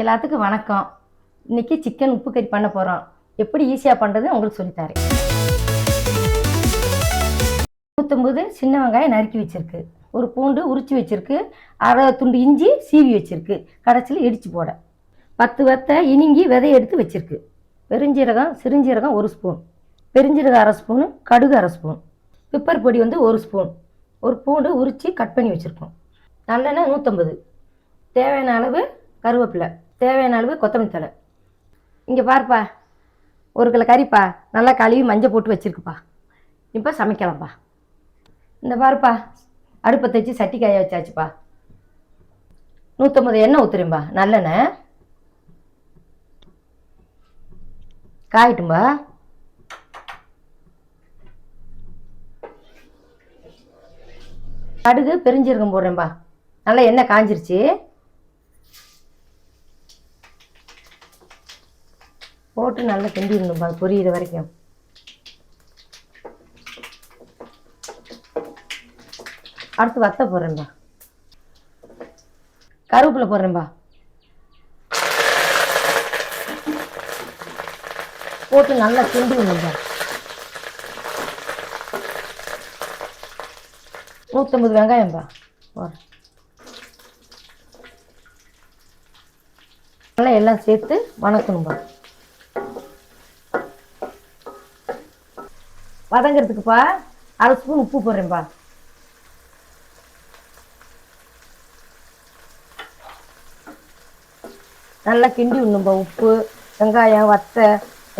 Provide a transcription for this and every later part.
எல்லாத்துக்கும் வணக்கம். இன்னைக்கு சிக்கன் உப்பு கறி பண்ண போகிறோம். எப்படி ஈஸியாக பண்ணுறது உங்களுக்கு சொல்லித்தரேன். 150 சின்ன வெங்காயம் நறுக்கி வச்சிருக்கு, ஒரு பூண்டு உரிச்சு வச்சிருக்கு, அரை துண்டு இஞ்சி சீவி வச்சிருக்கு, கடைசியில் இடித்து போட 10 வத்தை இனிங்கி விதைய எடுத்து வச்சிருக்கு, பெருஞ்சீரகம் சிறுஞ்சீரகம் 1 ஸ்பூன், பெருஞ்சீரகம் அரை ஸ்பூனு, கடுகு அரை ஸ்பூன், பிப்பர் பொடி 1 ஸ்பூன், ஒரு பூண்டு உரித்து கட் பண்ணி வச்சுருக்கோம், நல்லெண்ணெய் 150, தேவையான அளவு கருவேப்பிலை, தேவையான அளவு கொத்தமல்லி தழை. இங்கே பாருப்பா, 1 கிலோ கறிப்பா, நல்லா கழுவி மஞ்சள் போட்டு வச்சுருக்குப்பா. இப்போ சமைக்கலாம்ப்பா. இந்த பாருப்பா, அடுப்பை வச்சு சட்டி காய வச்சாச்சுப்பா. 150 எண்ணெய் ஊற்றுறேன்பா, நல்லெண்ணெய் காயட்டும்பா. கடுகு பெருஞ்சீரகம் போடுறேன்பா. நல்லா எண்ணெய் காஞ்சிருச்சு, போட்டு நல்லா கிண்டிடணும்பா பொரியிற வரைக்கும். அடுத்து வத்தை போடுறேன்பா, கருவேப்பிலை போடுறேன்பா, போட்டு நல்லா கிண்டிடணும்பா. 150 வெங்காயம்பா போடுறேன். நல்லா எல்லாம் சேர்த்து வணக்கணும்பா. வதங்கிறதுக்குப்பா அரை ஸ்பூன் உப்பு போடுறேன்பா. நல்லா கிண்டி விடணும்பா. உப்பு வெங்காயம் வத்தை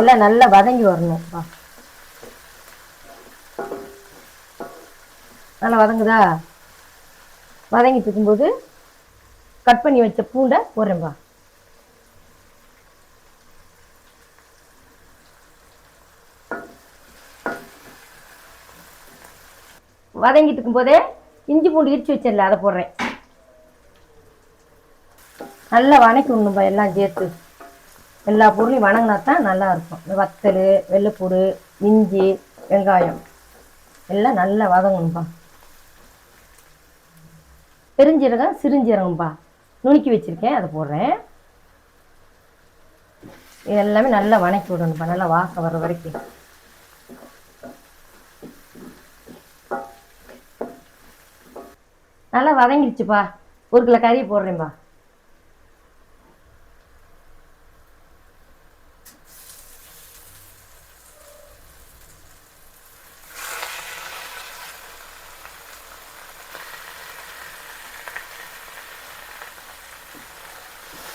எல்லாம் நல்லா வதங்கி வரணும்ப்பா. நல்லா வதங்குதா? வதங்கிட்டு இருக்கும்போது கட் பண்ணி வச்ச பூண்டை போடுறேன்பா. வதங்கிட்டு இருக்கும்போதே இஞ்சி பூண்டு இடிச்சு வச்சிடல, அதை போடுறேன். நல்லா வதக்கி விடணும்பா. எல்லாம் சேர்த்து எல்லா பொருளையும் வணங்கினா தான் நல்லா இருக்கும். இந்த வத்தல், வெள்ளைப்பூடு, இஞ்சி, வெங்காயம் எல்லாம் நல்லா வதங்கணும்பா. பெருஞ்சீரகம் சிறுஞ்சீரகம்பா நுணுக்கி வச்சிருக்கேன், அதை போடுறேன். இது எல்லாமே நல்லா வதக்கி விடணும்பா, நல்லா வாசம் வர்ற வரைக்கும். நல்லா வதங்கிடுச்சுப்பா. 1 கிலோ கறி போடுறேன்பா.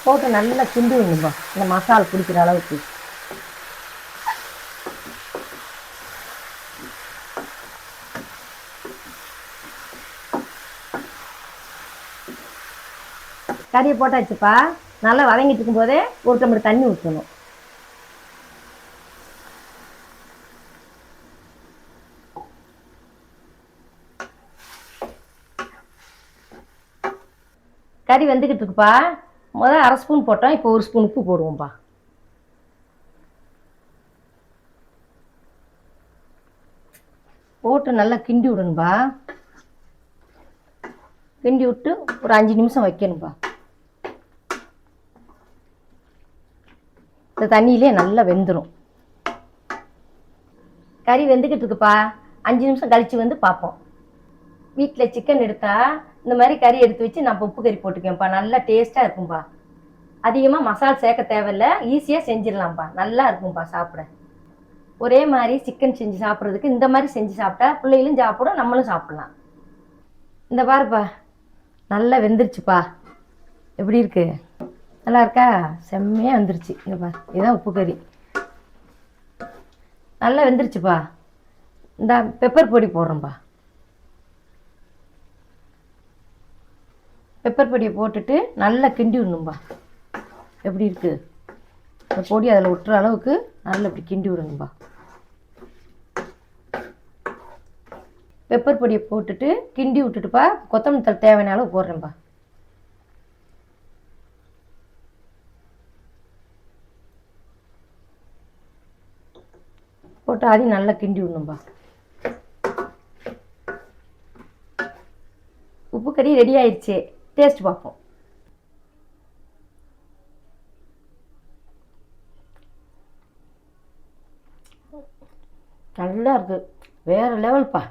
போட்டு நல்லா கிண்டி விடணும்பா, இந்த மசாலா பிடிக்கிற அளவுக்கு. கறியை போட்டாச்சுப்பா. நல்லா வதங்கிட்டு இருக்கும்போதே 1 டம்ளர் தண்ணி ஊற்றணும். கறி வெந்துக்கிட்டு இருக்குப்பா. முதல் அரை ஸ்பூன் போட்டோம், இப்போ 1 ஸ்பூன் உப்பு போடுவோம்ப்பா. போட்டு நல்லா கிண்டி விடணும்பா. கிண்டி விட்டு ஒரு 5 நிமிஷம் வைக்கணும்பா. இந்த தண்ணியிலே நல்லா வெந்துடும். கறி வெந்துக்கிட்டு இருக்குப்பா. 5 நிமிஷம் கழித்து வந்து பார்ப்போம். வீட்டில் சிக்கன் எடுத்தா இந்த மாதிரி கறி எடுத்து வச்சு நான் உப்பு கறி போட்டுக்கேன்ப்பா. நல்லா டேஸ்ட்டாக இருக்கும்பா. அதிகமாக மசாலா சேர்க்க தேவையில்லை, ஈஸியாக செஞ்சிடலாம்ப்பா. நல்லா இருக்கும்பா சாப்பிட. ஒரே மாதிரி சிக்கன் செஞ்சு சாப்பிட்றதுக்கு இந்த மாதிரி செஞ்சு சாப்பிட்டா பிள்ளைகளும் சாப்பிடும், நம்மளும் சாப்பிட்லாம். இந்த பாருப்பா, நல்லா வெந்துருச்சுப்பா. எப்படி இருக்கு? நல்லா இருக்கா? செம்மையாக வந்துருச்சு. இந்த பாரு, இதுதான் உப்பு கறி. நல்லா வெந்துருச்சுப்பா. இந்த பெப்பர் பொடி போடுறோம்ப்பா. பெப்பர் பொடியை போட்டுட்டு நல்லா கிண்டி விடணும்பா. எப்படி இருக்குது? இந்த பொடி அதில் விட்டுற அளவுக்கு நல்லா இப்படி கிண்டி விடணும்பா. பெப்பர் பொடியை போட்டுட்டு கிண்டி விட்டுட்டுப்பா, கொத்தமல்லி தழை தேவையான அளவு போடுறேன்ப்பா. போட்டு அதையும் நல்லா கிண்டி விடணும்பா. உப்பு கறி ரெடி ஆயிடுச்சு. டேஸ்ட் பார்ப்போம். நல்லா இருக்குது, வேறு லெவல்ப்பா,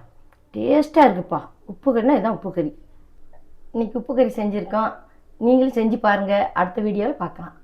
டேஸ்ட்டாக இருக்குப்பா. உப்பு கறினா இதுதான் உப்பு கறி. இன்றைக்கி உப்பு கறி செஞ்சுருக்கோம், நீங்களும் செஞ்சு பாருங்கள். அடுத்த வீடியோவில் பார்க்கலாம்.